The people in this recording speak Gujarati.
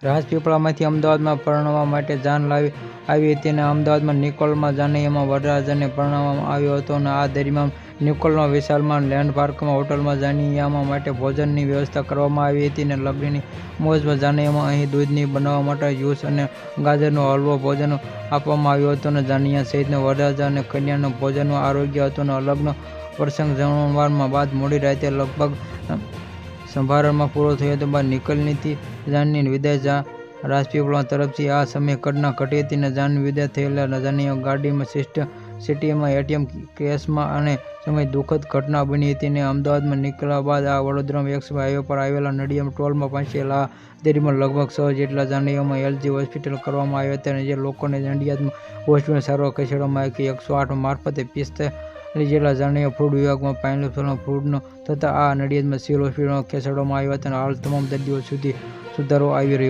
રાજપીપળામાંથી અમદાવાદમાં પરણવા માટે જાન આવી હતી અને અમદાવાદમાં નિકોલમાં જાનૈયામાં વરરાજાને પરણાવવામાં આવ્યો હતો અને આ દરમિયાન નિકોલમાં વિશાલમાં લેન્ડપાર્કમાં હોટલમાં જાનૈયા માટે ભોજનની વ્યવસ્થા કરવામાં આવી હતી અને લગ્નની મોજમાં જાનૈયામાં અહીં દૂધની બનાવવા માટે જ્યુસ અને ગાજરનો હલવો ભોજન આપવામાં આવ્યું હતું અને જાનૈયા સહિતના વરરાજા અને કન્યાનું ભોજનનું આરોગ્ય હતું અને લગ્ન પ્રસંગ જમણવારમાં બાદ મોડી રાતે લગભગ સમારંભમાં પૂરો થયો હતો. બાદ નિકોલથી જાનની વિદાય રાજપીપળા તરફથી આ સમયે ઘટના ઘટી હતી અને જાનની વિદાય થયેલા જાનૈયા ગાડીમાં સિટીમાં એટીએમ કેસમાં અને સમયે દુઃખદ ઘટના બની હતી અને અમદાવાદમાં નીકળ્યા બાદ આ વડોદરામાં એક્સપ્રેસ હાઈવે પર આવેલા નડિયાદ ટોલમાં પહોંચેલા. આ દરમિયાન લગભગ 6 જેટલા જાનૈયાઓમાં એલજી હોસ્પિટલ કરવામાં આવ્યા હતા અને જે લોકોને નડિયાદ હોસ્પિટલ સારવાર ખસેડવામાં આવી હતી. 108 મારફતે 45 જેટલા જાનૈયા ફૂડ વિભાગમાં પાઇનએપલ ફૂડ થતાં આ નડિયાદમાં સિવિલ હોસ્પિટલમાં ખસેડવામાં આવ્યા હતા અને હાલ તમામ દર્દીઓ સુધી સુધારો આવી રહ્યો